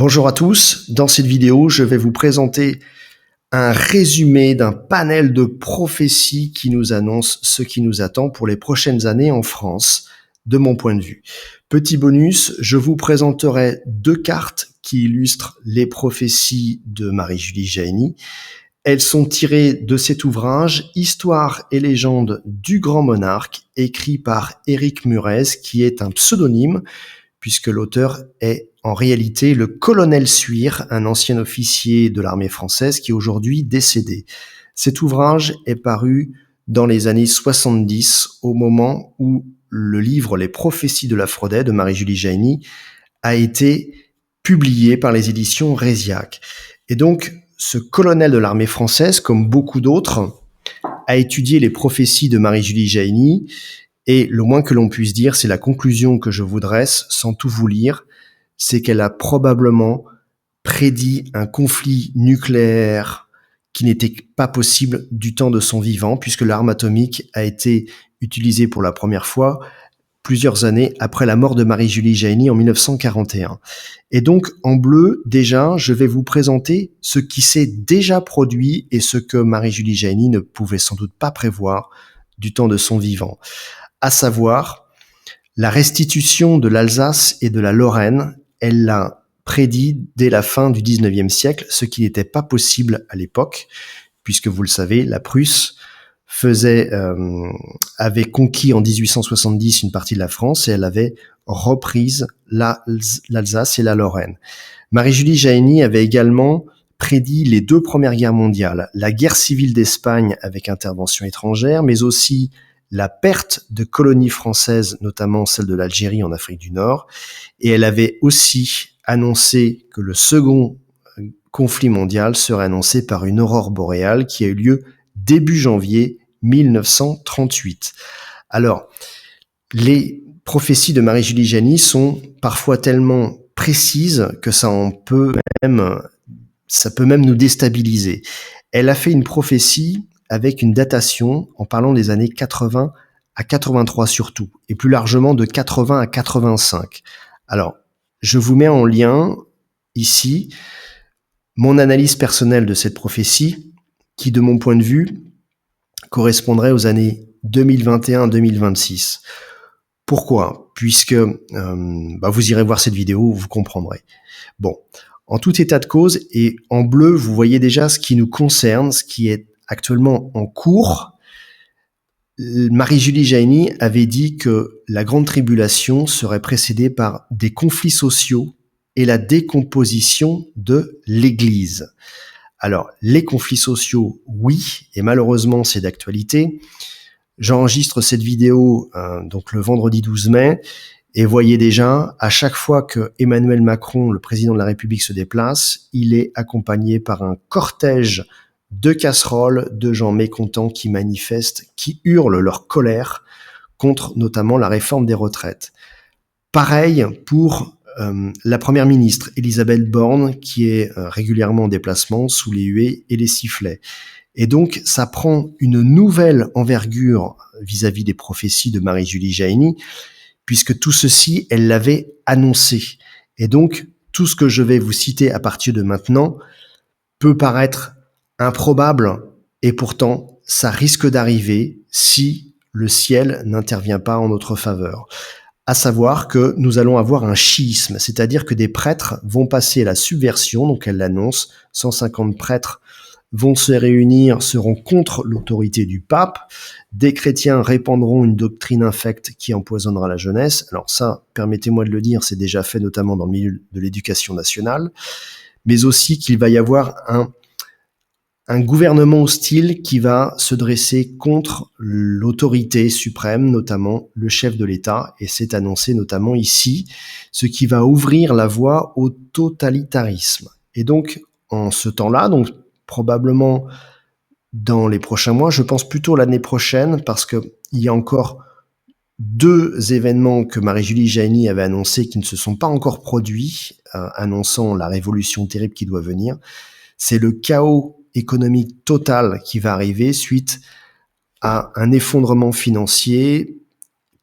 Bonjour à tous, dans cette vidéo, je vais vous présenter un résumé d'un panel de prophéties qui nous annonce ce qui nous attend pour les prochaines années en France, de mon point de vue. Petit bonus, je vous présenterai 2 cartes qui illustrent les prophéties de Marie-Julie Jahenny. Elles sont tirées de cet ouvrage « Histoire et légende du grand monarque » écrit par Éric Murez, qui est un pseudonyme, puisque l'auteur est en réalité le colonel Suire, un ancien officier de l'armée française qui est aujourd'hui décédé. Cet ouvrage est paru dans les années 70, au moment où le livre « Les prophéties de Laforêt » de Marie-Julie Jahenny a été publié par les éditions Réziac. Et donc, ce colonel de l'armée française, comme beaucoup d'autres, a étudié les prophéties de Marie-Julie Jahenny. Et le moins que l'on puisse dire, c'est la conclusion que je vous dresse, sans tout vous lire, c'est qu'elle a probablement prédit un conflit nucléaire qui n'était pas possible du temps de son vivant, puisque l'arme atomique a été utilisée pour la première fois plusieurs années après la mort de Marie-Julie Jahenny en 1941. Et donc, en bleu, déjà, je vais vous présenter ce qui s'est déjà produit et ce que Marie-Julie Jahenny ne pouvait sans doute pas prévoir du temps de son vivant, à savoir la restitution de l'Alsace et de la Lorraine. Elle l'a prédit dès la fin du 19e siècle, ce qui n'était pas possible à l'époque, puisque vous le savez, la Prusse avait conquis en 1870 une partie de la France et elle avait reprise l'Alsace et la Lorraine. Marie-Julie Jahenny avait également prédit les 2 premières guerres mondiales, la guerre civile d'Espagne avec intervention étrangère, mais aussi la perte de colonies françaises, notamment celle de l'Algérie en Afrique du Nord, et elle avait aussi annoncé que le second conflit mondial serait annoncé par une aurore boréale qui a eu lieu début janvier 1938. Alors, les prophéties de Marie-Julie Jahenny sont parfois tellement précises que ça peut même nous déstabiliser. Elle a fait une prophétie avec une datation en parlant des années 80 à 83 surtout, et plus largement de 80 à 85. Alors, je vous mets en lien ici mon analyse personnelle de cette prophétie qui, de mon point de vue, correspondrait aux années 2021-2026. Pourquoi ? Puisque vous irez voir cette vidéo, vous comprendrez. Bon, en tout état de cause, et en bleu, vous voyez déjà ce qui nous concerne, ce qui est actuellement en cours. Marie-Julie Jahenny avait dit que la grande tribulation serait précédée par des conflits sociaux et la décomposition de l'Église. Alors, les conflits sociaux, oui, et malheureusement, c'est d'actualité. J'enregistre cette vidéo donc le vendredi 12 mai, et voyez déjà, à chaque fois que Emmanuel Macron, le président de la République, se déplace, il est accompagné par un cortège de casseroles, de gens mécontents qui manifestent, qui hurlent leur colère contre notamment la réforme des retraites. Pareil pour la première ministre, Elisabeth Borne, qui est régulièrement en déplacement sous les huées et les sifflets. Et donc, ça prend une nouvelle envergure vis-à-vis des prophéties de Marie-Julie Jahenny, puisque tout ceci, elle l'avait annoncé. Et donc, tout ce que je vais vous citer à partir de maintenant peut paraître improbable, et pourtant, ça risque d'arriver si le ciel n'intervient pas en notre faveur. À savoir que nous allons avoir un schisme, c'est-à-dire que des prêtres vont passer à la subversion, donc elle l'annonce, 150 prêtres vont se réunir, seront contre l'autorité du pape, des chrétiens répandront une doctrine infecte qui empoisonnera la jeunesse. Alors ça, permettez-moi de le dire, c'est déjà fait notamment dans le milieu de l'éducation nationale, mais aussi qu'il va y avoir un gouvernement hostile qui va se dresser contre l'autorité suprême, notamment le chef de l'État, et c'est annoncé notamment ici, ce qui va ouvrir la voie au totalitarisme. Et donc, en ce temps-là, donc probablement dans les prochains mois, je pense plutôt l'année prochaine, parce qu'il y a encore 2 événements que Marie-Julie Jahenny avait annoncés qui ne se sont pas encore produits, annonçant la révolution terrible qui doit venir. C'est le chaos économique total qui va arriver suite à un effondrement financier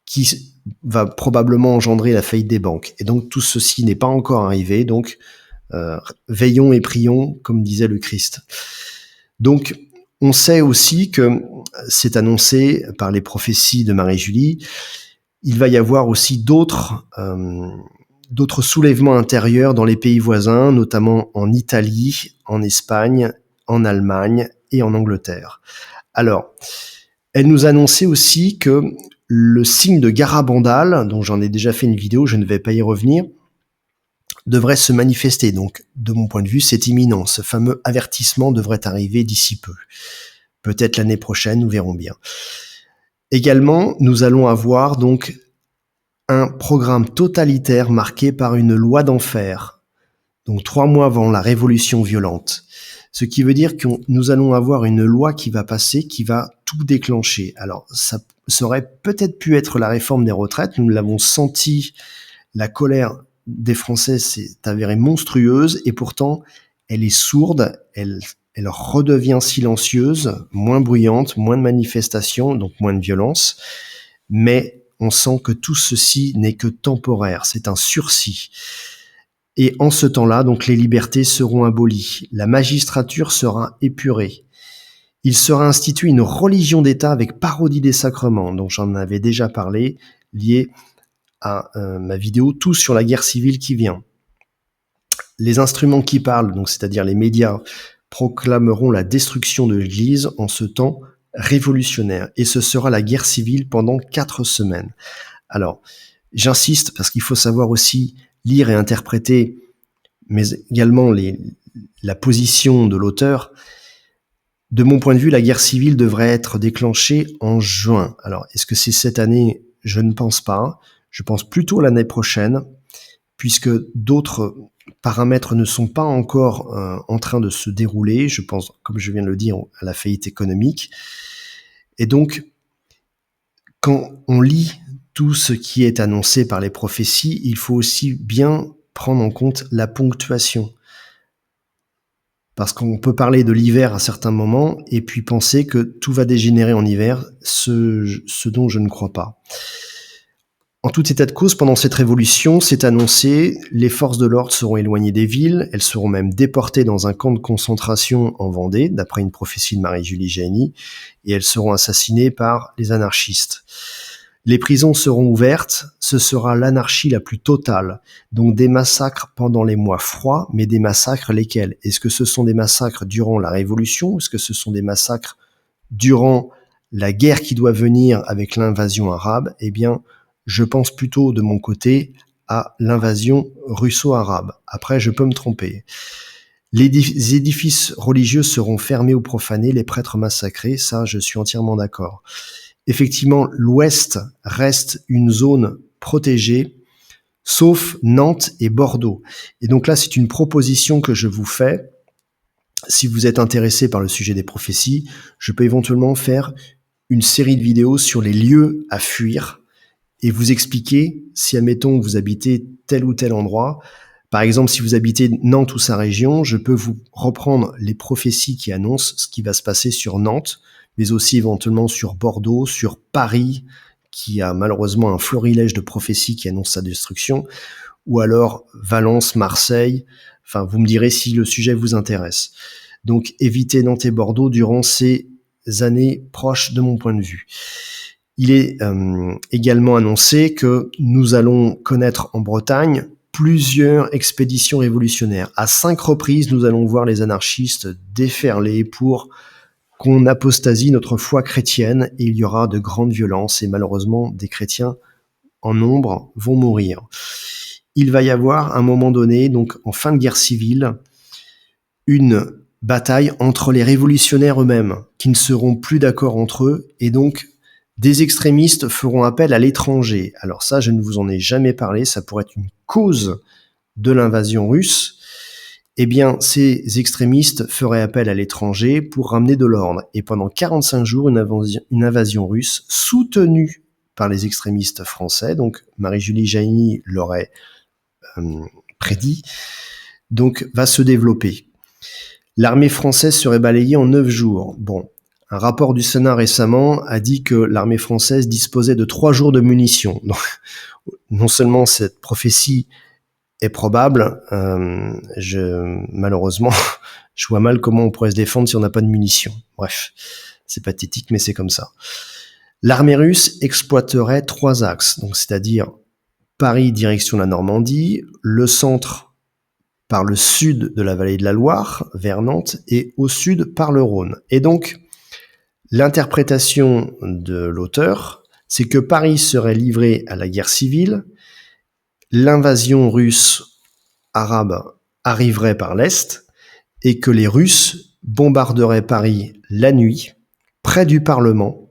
qui va probablement engendrer la faillite des banques. Et donc tout ceci n'est pas encore arrivé, donc Veillons et prions, comme disait le Christ. Donc, on sait aussi que c'est annoncé par les prophéties de Marie-Julie. Il va y avoir aussi d'autres soulèvements intérieurs dans les pays voisins, notamment en Italie, en Espagne, en Allemagne et en Angleterre. Alors, elle nous annonçait aussi que le signe de Garabandal, dont j'en ai déjà fait une vidéo, je ne vais pas y revenir, devrait se manifester. Donc, de mon point de vue, c'est imminent. Ce fameux avertissement devrait arriver d'ici peu. Peut-être l'année prochaine, nous verrons bien. Également, nous allons avoir donc un programme totalitaire marqué par une loi d'enfer, donc 3 mois avant la révolution violente. Ce qui veut dire que nous allons avoir une loi qui va passer, qui va tout déclencher. Alors, ça aurait peut-être pu être la réforme des retraites, nous l'avons senti, la colère des Français s'est avérée monstrueuse, et pourtant, elle est sourde, elle redevient silencieuse, moins bruyante, moins de manifestations, donc moins de violence, mais on sent que tout ceci n'est que temporaire, c'est un sursis. Et en ce temps-là, donc, les libertés seront abolies, la magistrature sera épurée. Il sera institué une religion d'État avec parodie des sacrements, dont j'en avais déjà parlé, lié à ma vidéo « Tout sur la guerre civile qui vient ». Les instruments qui parlent, donc c'est-à-dire les médias, proclameront la destruction de l'Église en ce temps révolutionnaire. Et ce sera la guerre civile pendant 4 semaines. Alors, j'insiste parce qu'il faut savoir aussi lire et interpréter, mais également la position de l'auteur. De mon point de vue, la guerre civile devrait être déclenchée en juin. Alors, est-ce que c'est cette année? Je ne pense pas. Je pense plutôt l'année prochaine, puisque d'autres paramètres ne sont pas encore en train de se dérouler. Je pense, comme je viens de le dire, à la faillite économique. Et donc, quand on lit tout ce qui est annoncé par les prophéties, il faut aussi bien prendre en compte la ponctuation. Parce qu'on peut parler de l'hiver à certains moments et puis penser que tout va dégénérer en hiver, ce dont je ne crois pas. En tout état de cause, pendant cette révolution, c'est annoncé, les forces de l'ordre seront éloignées des villes, elles seront même déportées dans un camp de concentration en Vendée, d'après une prophétie de Marie-Julie Jahenny, et elles seront assassinées par les anarchistes. Les prisons seront ouvertes, ce sera l'anarchie la plus totale, donc des massacres pendant les mois froids, mais des massacres lesquels? Est-ce que ce sont des massacres durant la Révolution? Est-ce que ce sont des massacres durant la guerre qui doit venir avec l'invasion arabe? Eh bien, je pense plutôt de mon côté à l'invasion russo-arabe. Après, je peux me tromper. Les édifices religieux seront fermés ou profanés, les prêtres massacrés, ça je suis entièrement d'accord. Effectivement, l'Ouest reste une zone protégée, sauf Nantes et Bordeaux. Et donc là, c'est une proposition que je vous fais. Si vous êtes intéressé par le sujet des prophéties, je peux éventuellement faire une série de vidéos sur les lieux à fuir et vous expliquer si, admettons, vous habitez tel ou tel endroit. Par exemple, si vous habitez Nantes ou sa région, je peux vous reprendre les prophéties qui annoncent ce qui va se passer sur Nantes, mais aussi éventuellement sur Bordeaux, sur Paris, qui a malheureusement un florilège de prophéties qui annoncent sa destruction, ou alors Valence, Marseille. Enfin, vous me direz si le sujet vous intéresse. Donc, évitez Nantes et Bordeaux durant ces années proches de mon point de vue. Il est également annoncé que nous allons connaître en Bretagne plusieurs expéditions révolutionnaires. À 5 reprises, nous allons voir les anarchistes déferler pour qu'on apostasie notre foi chrétienne et il y aura de grandes violences et malheureusement des chrétiens en nombre vont mourir. Il va y avoir à un moment donné, donc en fin de guerre civile, une bataille entre les révolutionnaires eux-mêmes qui ne seront plus d'accord entre eux et donc des extrémistes feront appel à l'étranger. Alors ça, je ne vous en ai jamais parlé, ça pourrait être une cause de l'invasion russe. Eh bien, ces extrémistes feraient appel à l'étranger pour ramener de l'ordre. Et pendant 45 jours, une invasion russe soutenue par les extrémistes français, donc Marie-Julie Jahenny l'aurait prédit, donc va se développer. L'armée française serait balayée en 9 jours. Bon, un rapport du Sénat récemment a dit que l'armée française disposait de 3 jours de munitions. Donc, non seulement cette prophétie est probable. Malheureusement, je vois mal comment on pourrait se défendre si on n'a pas de munitions. Bref, c'est pathétique, mais c'est comme ça. L'armée russe exploiterait 3 axes, donc c'est-à-dire Paris direction la Normandie, le centre par le sud de la vallée de la Loire, vers Nantes, et au sud par le Rhône. Et donc, l'interprétation de l'auteur, c'est que Paris serait livré à la guerre civile, l'invasion russe arabe arriverait par l'Est, et que les Russes bombarderaient Paris la nuit, près du Parlement,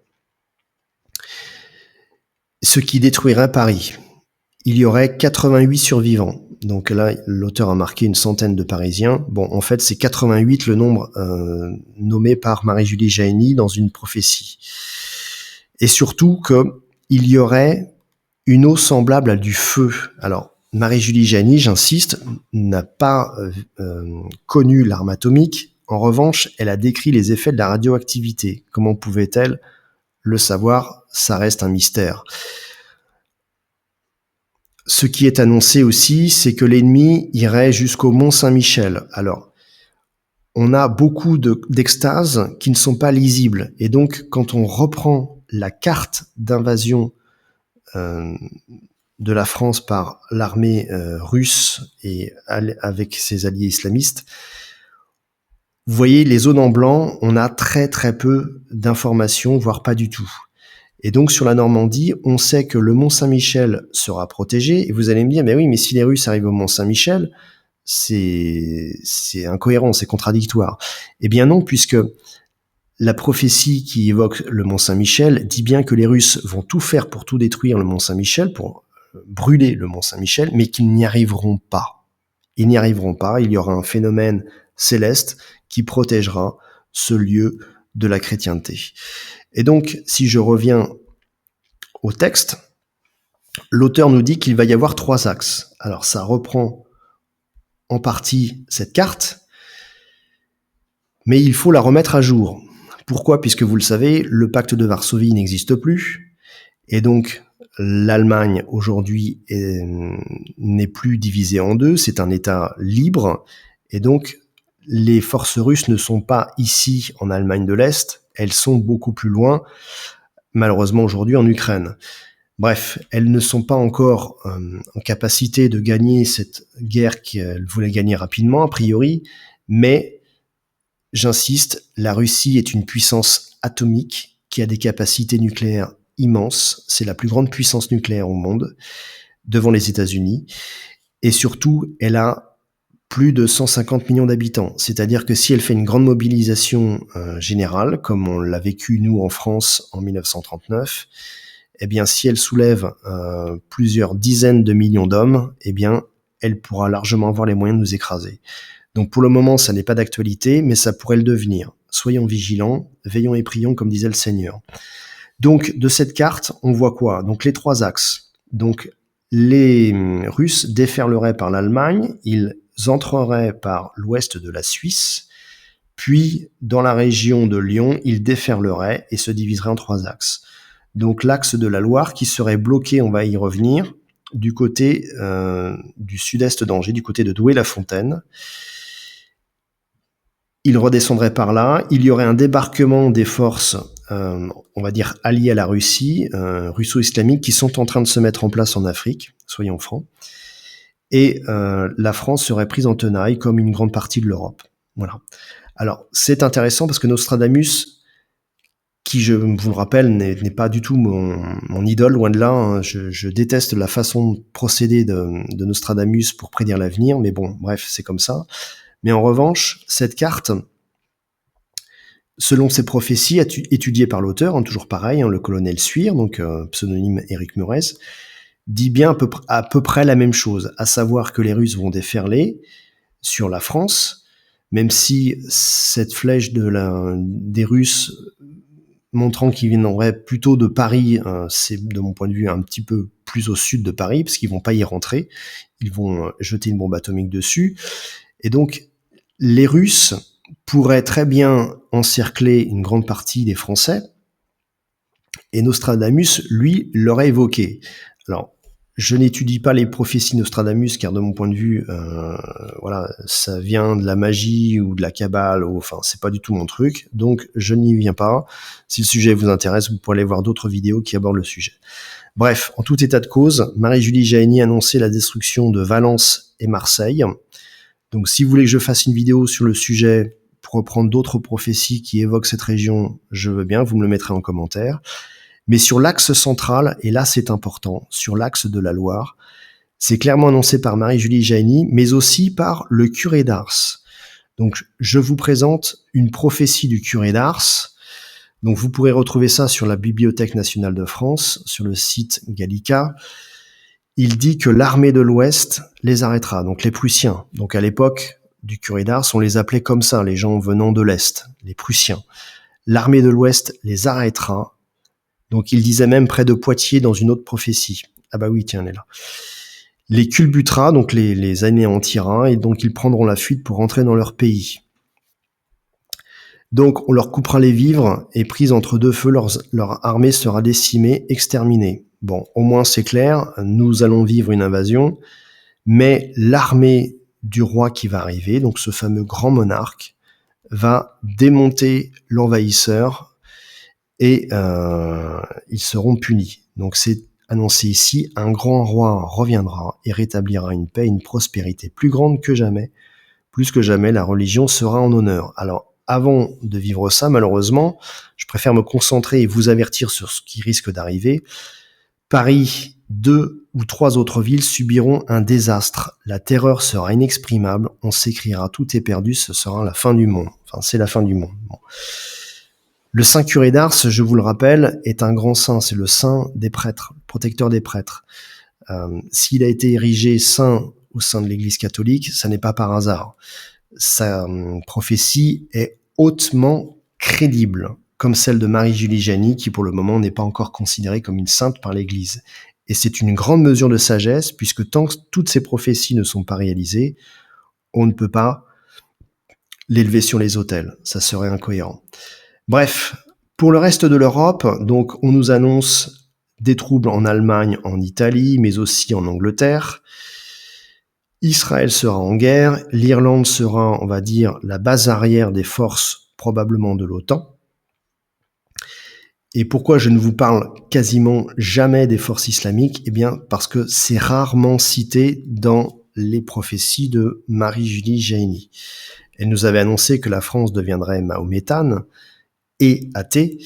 ce qui détruirait Paris. Il y aurait 88 survivants. Donc là, l'auteur a marqué une centaine de Parisiens. Bon, en fait, c'est 88 le nombre nommé par Marie-Julie Jahenny dans une prophétie. Et surtout qu'il y aurait une eau semblable à du feu. Alors, Marie-Julie Jahenny, j'insiste, n'a pas connu l'arme atomique. En revanche, elle a décrit les effets de la radioactivité. Comment pouvait-elle le savoir? Ça reste un mystère. Ce qui est annoncé aussi, c'est que l'ennemi irait jusqu'au Mont Saint-Michel. Alors, on a beaucoup d'extases qui ne sont pas lisibles. Et donc, quand on reprend la carte d'invasion de la France par l'armée russe et avec ses alliés islamistes, vous voyez, les zones en blanc, on a très très peu d'informations, voire pas du tout. Et donc sur la Normandie, on sait que le Mont Saint-Michel sera protégé. Et vous allez me dire, mais oui, mais si les Russes arrivent au Mont Saint-Michel, c'est incohérent, c'est contradictoire. Eh bien non, puisque la prophétie qui évoque le Mont Saint-Michel dit bien que les Russes vont tout faire pour tout détruire le Mont Saint-Michel, pour brûler le Mont Saint-Michel, mais qu'ils n'y arriveront pas. Ils n'y arriveront pas, il y aura un phénomène céleste qui protégera ce lieu de la chrétienté. Et donc, si je reviens au texte, l'auteur nous dit qu'il va y avoir 3 axes. Alors, ça reprend en partie cette carte, mais il faut la remettre à jour. Pourquoi? Puisque vous le savez, le pacte de Varsovie n'existe plus, et donc l'Allemagne aujourd'hui n'est plus divisée en 2, c'est un État libre, et donc les forces russes ne sont pas ici en Allemagne de l'Est, elles sont beaucoup plus loin, malheureusement aujourd'hui en Ukraine. Bref, elles ne sont pas encore en capacité de gagner cette guerre qu'elles voulaient gagner rapidement, a priori, mais j'insiste, la Russie est une puissance atomique qui a des capacités nucléaires immenses, c'est la plus grande puissance nucléaire au monde, devant les États-Unis, et surtout, elle a plus de 150 millions d'habitants. C'est-à-dire que si elle fait une grande mobilisation générale, comme on l'a vécu nous en France en 1939, eh bien si elle soulève plusieurs dizaines de millions d'hommes, eh bien elle pourra largement avoir les moyens de nous écraser. Donc pour le moment, ça n'est pas d'actualité, mais ça pourrait le devenir. Soyons vigilants, veillons et prions, comme disait le Seigneur. Donc de cette carte, on voit quoi? Donc les 3 axes. Donc les Russes déferleraient par l'Allemagne, ils entreraient par l'ouest de la Suisse, puis dans la région de Lyon, ils déferleraient et se diviseraient en 3 axes. Donc l'axe de la Loire qui serait bloqué, on va y revenir, du côté du sud-est d'Angers, du côté de Douai-la-Fontaine. Ils redescendraient par là, il y aurait un débarquement des forces, on va dire alliées à la Russie, russo-islamiques, qui sont en train de se mettre en place en Afrique, soyons francs. Et la France serait prise en tenaille comme une grande partie de l'Europe. Voilà. Alors, c'est intéressant parce que Nostradamus, qui, je vous le rappelle, n'est pas du tout mon idole, loin de là. Hein. Je déteste la façon de procéder de Nostradamus pour prédire l'avenir, mais bon, bref, c'est comme ça. Mais en revanche, cette carte, selon ses prophéties étudiées par l'auteur, hein, toujours pareil, hein, le colonel Suire, donc pseudonyme Éric Murez, dit bien à peu près la même chose, à savoir que les Russes vont déferler sur la France, même si cette flèche des Russes montrant qu'ils viendraient plutôt de Paris, c'est de mon point de vue un petit peu plus au sud de Paris, parce qu'ils vont pas y rentrer, ils vont jeter une bombe atomique dessus, et donc les Russes pourraient très bien encercler une grande partie des Français, et Nostradamus, lui, l'aurait évoqué. Alors, Je n'étudie pas les prophéties Nostradamus car de mon point de vue, voilà, ça vient de la magie ou de la cabale, ou enfin c'est pas du tout mon truc, donc je n'y viens pas. Si le sujet vous intéresse, vous pourrez aller voir d'autres vidéos qui abordent le sujet. Bref, en tout état de cause, Marie-Julie Jahenny annonçait la destruction de Valence et Marseille. Donc si vous voulez que je fasse une vidéo sur le sujet pour reprendre d'autres prophéties qui évoquent cette région, je veux bien, vous me le mettrez en commentaire. Mais sur l'axe central, et là c'est important, sur l'axe de la Loire, c'est clairement annoncé par Marie-Julie Jahenny, mais aussi par le curé d'Ars. Donc je vous présente une prophétie du curé d'Ars. Donc vous pourrez retrouver ça sur la Bibliothèque nationale de France, sur le site Gallica. Il dit que l'armée de l'Ouest les arrêtera, donc les Prussiens. Donc à l'époque du curé d'Ars, on les appelait comme ça, les gens venant de l'Est, les Prussiens. L'armée de l'Ouest les arrêtera. Donc il disait même près de Poitiers dans une autre prophétie. Ah bah oui, tiens, elle est là. Les culbutera, donc les anéantira, et donc ils prendront la fuite pour rentrer dans leur pays. Donc on leur coupera les vivres, et prise entre deux feux, leur armée sera décimée, exterminée. Bon, au moins c'est clair, nous allons vivre une invasion, mais l'armée du roi qui va arriver, donc ce fameux grand monarque, va démonter l'envahisseur, et ils seront punis. Donc c'est annoncé ici, un grand roi reviendra et rétablira une paix, une prospérité plus grande que jamais. Plus que jamais, la religion sera en honneur. Alors, avant de vivre ça, malheureusement, je préfère me concentrer et vous avertir sur ce qui risque d'arriver. Paris, 2 ou 3 autres villes subiront un désastre. La terreur sera inexprimable. On s'écriera tout est perdu, ce sera la fin du monde. Enfin, c'est la fin du monde. Bon. Le saint curé d'Ars, je vous le rappelle, est un grand saint, c'est le saint des prêtres, protecteur des prêtres. S'il a été érigé saint au sein de l'Église catholique, ça n'est pas par hasard. Sa prophétie est hautement crédible, comme celle de Marie-Julie Jahenny, qui pour le moment n'est pas encore considérée comme une sainte par l'Église. Et c'est une grande mesure de sagesse, puisque tant que toutes ces prophéties ne sont pas réalisées, on ne peut pas l'élever sur les autels, ça serait incohérent. Bref, pour le reste de l'Europe, donc on nous annonce des troubles en Allemagne, en Italie, mais aussi en Angleterre. Israël sera en guerre, l'Irlande sera, on va dire, la base arrière des forces probablement de l'OTAN. Et pourquoi je ne vous parle quasiment jamais des forces islamiques ? Eh bien, parce que c'est rarement cité dans les prophéties de Marie-Julie Jahenny. Elle nous avait annoncé que la France deviendrait mahométane et athée,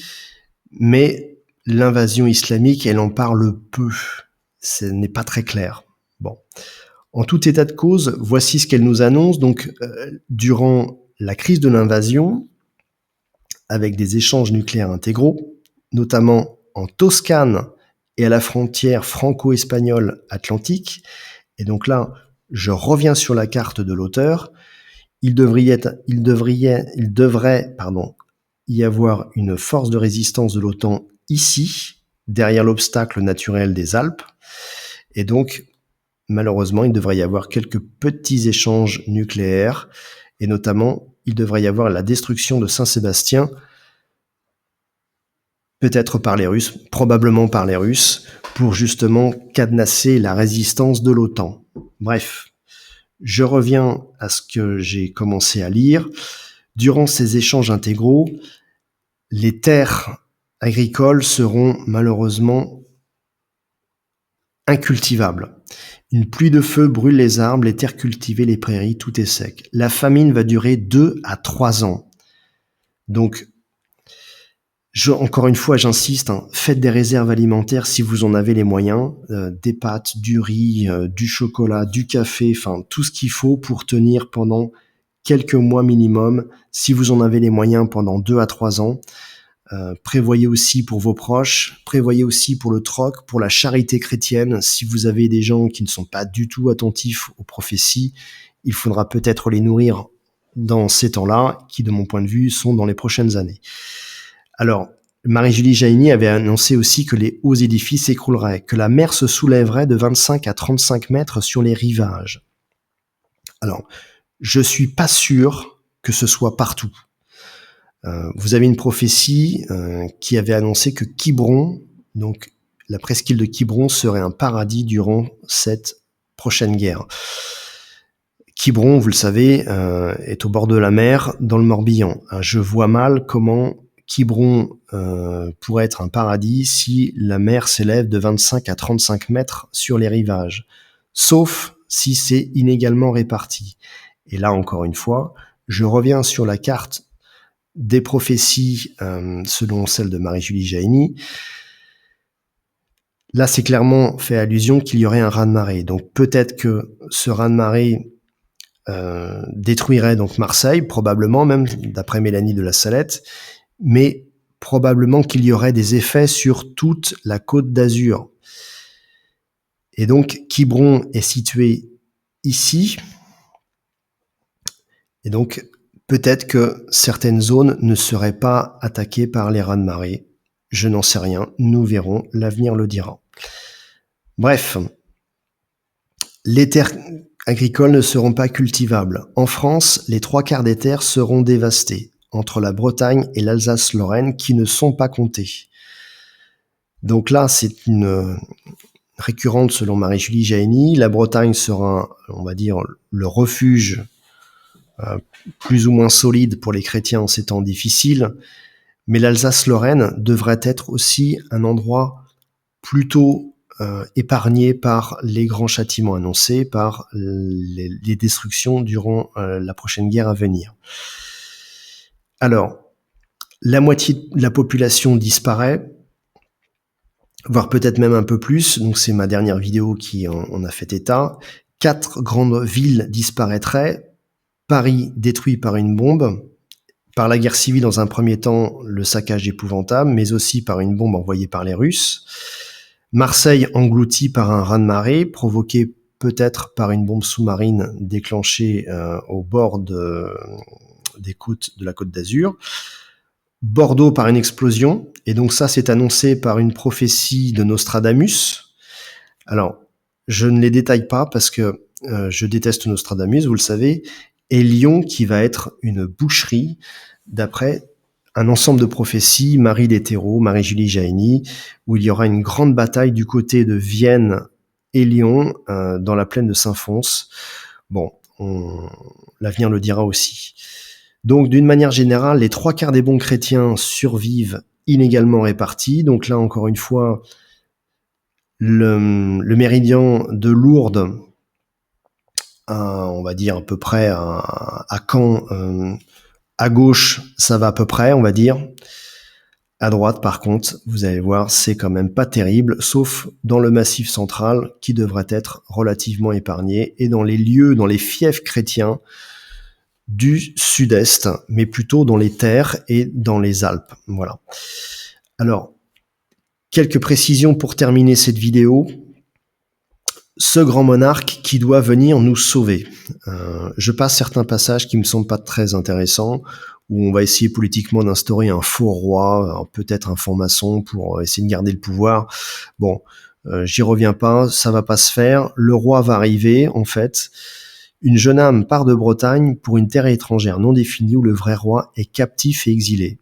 mais l'invasion islamique, elle en parle peu. Ce n'est pas très clair. Bon. En tout état de cause, voici ce qu'elle nous annonce. Donc, durant la crise de l'invasion, avec des échanges nucléaires intégraux, notamment en Toscane et à la frontière franco-espagnole atlantique, et donc là, je reviens sur la carte de l'auteur, il devrait y avoir une force de résistance de l'OTAN ici, derrière l'obstacle naturel des Alpes, et donc, malheureusement, il devrait y avoir quelques petits échanges nucléaires, et notamment, il devrait y avoir la destruction de Saint-Sébastien, peut-être par les Russes, probablement par les Russes, pour justement cadenasser la résistance de l'OTAN. Bref, je reviens à ce que j'ai commencé à lire. Durant ces échanges intégraux, les terres agricoles seront malheureusement incultivables. Une pluie de feu brûle les arbres, les terres cultivées, les prairies, tout est sec. La famine va durer 2 à 3 ans. Donc, encore une fois, j'insiste, faites des réserves alimentaires si vous en avez les moyens, des pâtes, du riz, du chocolat, du café, enfin tout ce qu'il faut pour tenir pendant quelques mois minimum, si vous en avez les moyens pendant 2 à 3 ans. Prévoyez aussi pour vos proches, prévoyez aussi pour le troc, pour la charité chrétienne. Si vous avez des gens qui ne sont pas du tout attentifs aux prophéties, il faudra peut-être les nourrir dans ces temps-là, qui de mon point de vue sont dans les prochaines années. Alors, Marie-Julie Jahenny avait annoncé aussi que les hauts édifices s'écrouleraient, que la mer se soulèverait de 25 à 35 mètres sur les rivages. Alors, je suis pas sûr que ce soit partout. Vous avez une prophétie qui avait annoncé que Quiberon, donc la presqu'île de Quiberon serait un paradis durant cette prochaine guerre. Quiberon, vous le savez, est au bord de la mer, dans le Morbihan. Je vois mal comment Quiberon pourrait être un paradis si la mer s'élève de 25 à 35 mètres sur les rivages, sauf si c'est inégalement réparti. Et là, encore une fois, je reviens sur la carte des prophéties selon celle de Marie-Julie Jahenny. Là, c'est clairement fait allusion qu'il y aurait un raz-de-marée. Donc peut-être que ce raz-de-marée détruirait donc Marseille, probablement, même d'après Mélanie de la Salette, mais probablement qu'il y aurait des effets sur toute la Côte d'Azur. Et donc Quiberon est situé ici, et donc peut-être que certaines zones ne seraient pas attaquées par les raz-de-marée. Je n'en sais rien, nous verrons, l'avenir le dira. Bref, les terres agricoles ne seront pas cultivables. En France, les 3/4 des terres seront dévastées, entre la Bretagne et l'Alsace-Lorraine, qui ne sont pas comptées. Donc là, c'est une récurrente selon Marie-Julie Jahenny. La Bretagne sera, on va dire, le refuge plus ou moins solide pour les chrétiens en ces temps difficiles, mais l'Alsace-Lorraine devrait être aussi un endroit plutôt épargné par les grands châtiments annoncés, par les destructions durant la prochaine guerre à venir. Alors, la moitié de la population disparaît, voire peut-être même un peu plus, donc c'est ma dernière vidéo qui en a fait état. 4 grandes villes disparaîtraient, Paris détruit par une bombe, par la guerre civile dans un premier temps, le saccage épouvantable, mais aussi par une bombe envoyée par les Russes. Marseille englouti par un raz-de-marée, provoqué peut-être par une bombe sous-marine déclenchée au bord des côtes de la Côte d'Azur. Bordeaux par une explosion, et donc ça c'est annoncé par une prophétie de Nostradamus. Alors, je ne les détaille pas parce que je déteste Nostradamus, vous le savez, et Lyon qui va être une boucherie d'après un ensemble de prophéties, Marie d'Hétéro, Marie-Julie Jahenny, où il y aura une grande bataille du côté de Vienne et Lyon, dans la plaine de Saint-Fons. Bon, l'avenir le dira aussi. Donc, d'une manière générale, les 3/4 des bons chrétiens survivent inégalement répartis. Donc là, encore une fois, le méridien de Lourdes, on va dire à peu près à Caen, à gauche, ça va à peu près, on va dire. À droite, par contre, vous allez voir, c'est quand même pas terrible, sauf dans le massif central, qui devrait être relativement épargné, et dans les lieux, dans les fiefs chrétiens du sud-est, mais plutôt dans les terres et dans les Alpes. Voilà. Alors, quelques précisions pour terminer cette vidéo. Ce grand monarque qui doit venir nous sauver. Je passe certains passages qui me semblent pas très intéressants, où on va essayer politiquement d'instaurer un faux roi, peut-être un franc-maçon pour essayer de garder le pouvoir. Bon, j'y reviens pas, ça va pas se faire. Le roi va arriver, en fait. Une jeune âme part de Bretagne pour une terre étrangère non définie où le vrai roi est captif et exilé.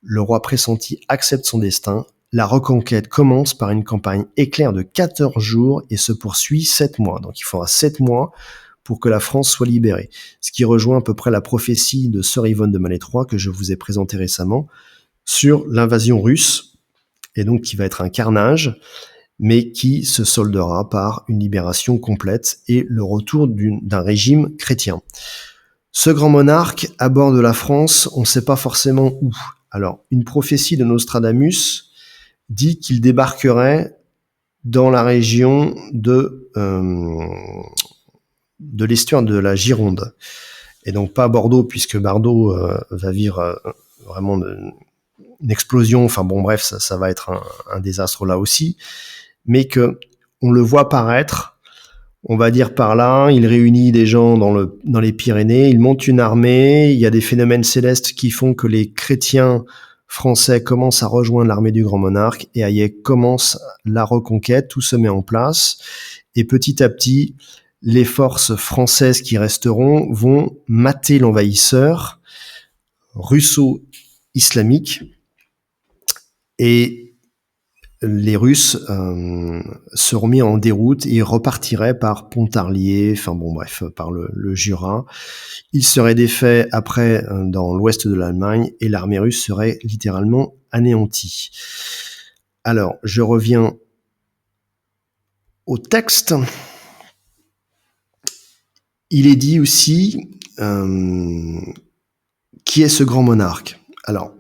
Le roi pressenti accepte son destin. La reconquête commence par une campagne éclair de 14 jours et se poursuit 7 mois. Donc il faudra 7 mois pour que la France soit libérée. Ce qui rejoint à peu près la prophétie de sœur Yvonne de Malétroit que je vous ai présentée récemment sur l'invasion russe, et donc qui va être un carnage, mais qui se soldera par une libération complète et le retour d'un régime chrétien. Ce grand monarque aborde la France, on ne sait pas forcément où. Alors, une prophétie de Nostradamus dit qu'il débarquerait dans la région de l'estuaire de la Gironde. Et donc pas à Bordeaux, puisque Bordeaux va vivre vraiment une explosion. Enfin bon, bref, ça va être un désastre là aussi. Mais que on le voit paraître, on va dire par là, il réunit des gens dans les Pyrénées, il monte une armée, il y a des phénomènes célestes qui font que les chrétiens français commencent à rejoindre l'armée du grand monarque, et ailleurs commence la reconquête, tout se met en place, et petit à petit, les forces françaises qui resteront vont mater l'envahisseur russo-islamique, et les Russes seront mis en déroute et repartiraient par Pontarlier, enfin bon bref, par le Jura. Ils seraient défaits après dans l'ouest de l'Allemagne et l'armée russe serait littéralement anéantie. Alors, je reviens au texte. Il est dit aussi qui est ce grand monarque. Alors,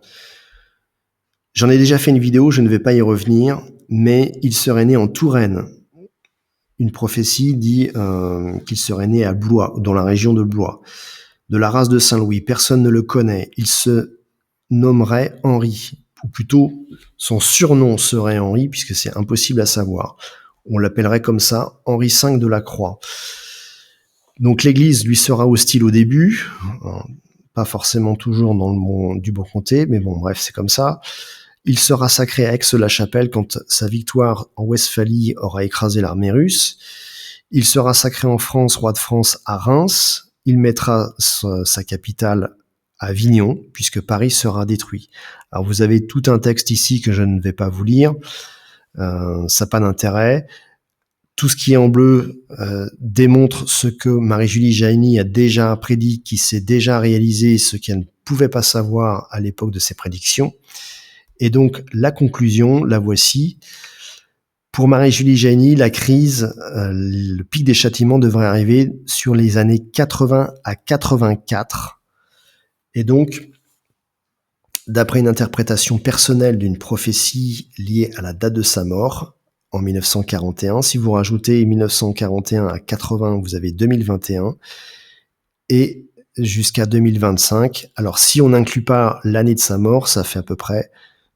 j'en ai déjà fait une vidéo, je ne vais pas y revenir, mais il serait né en Touraine. Une prophétie dit qu'il serait né à Blois, dans la région de Blois, de la race de Saint-Louis. Personne ne le connaît. Il se nommerait Henri, ou plutôt son surnom serait Henri, puisque c'est impossible à savoir. On l'appellerait comme ça, Henri V de la Croix. Donc l'Église lui sera hostile au début, pas forcément toujours dans le monde du bon côté, mais bon bref, c'est comme ça. Il sera sacré à Aix-la-Chapelle quand sa victoire en Westphalie aura écrasé l'armée russe. Il sera sacré en France, roi de France, à Reims. Il mettra sa capitale à Avignon, puisque Paris sera détruit. Alors vous avez tout un texte ici que je ne vais pas vous lire, ça n'a pas d'intérêt. Tout ce qui est en bleu démontre ce que Marie-Julie Jahenny a déjà prédit, qui s'est déjà réalisé, ce qu'elle ne pouvait pas savoir à l'époque de ses prédictions. Et donc, la conclusion, la voici. Pour Marie-Julie Jahenny, la crise, le pic des châtiments devrait arriver sur les années 80 à 84. Et donc, d'après une interprétation personnelle d'une prophétie liée à la date de sa mort, en 1941. Si vous rajoutez 1941 à 80, vous avez 2021 et jusqu'à 2025. Alors si on n'inclut pas l'année de sa mort, ça fait à peu près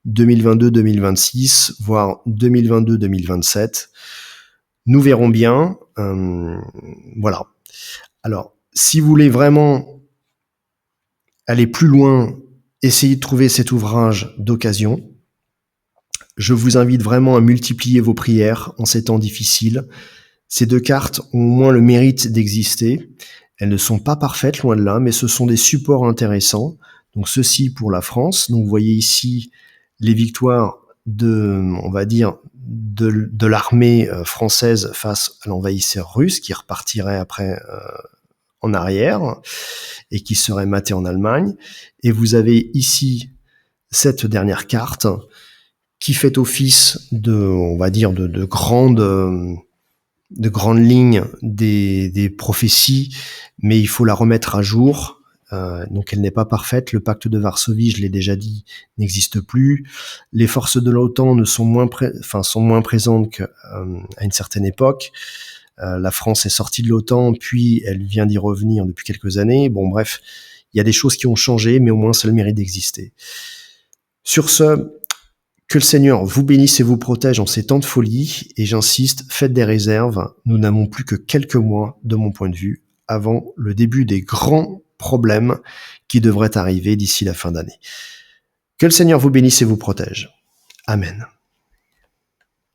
2022-2026, voire 2022-2027. Nous verrons bien. Voilà. Alors, si vous voulez vraiment aller plus loin, essayez de trouver cet ouvrage d'occasion. Je vous invite vraiment à multiplier vos prières en ces temps difficiles. Ces deux cartes ont au moins le mérite d'exister. Elles ne sont pas parfaites, loin de là, mais ce sont des supports intéressants. Donc ceci pour la France. Donc vous voyez ici les victoires on va dire, de l'armée française face à l'envahisseur russe qui repartirait après en arrière et qui serait maté en Allemagne. Et vous avez ici cette dernière carte qui fait office on va dire, de grandes lignes des prophéties, mais il faut la remettre à jour. Donc elle n'est pas parfaite. Le pacte de Varsovie, je l'ai déjà dit, n'existe plus. Les forces de l'OTAN sont moins présentes qu'à une certaine époque. La France est sortie de l'OTAN, puis elle vient d'y revenir depuis quelques années. Bon bref, il y a des choses qui ont changé, mais au moins ça a le mérite d'exister. Sur ce, que le Seigneur vous bénisse et vous protège en ces temps de folie, et j'insiste, faites des réserves, nous n'avons plus que quelques mois, de mon point de vue, avant le début des grands problèmes qui devraient arriver d'ici la fin d'année. Que le Seigneur vous bénisse et vous protège. Amen.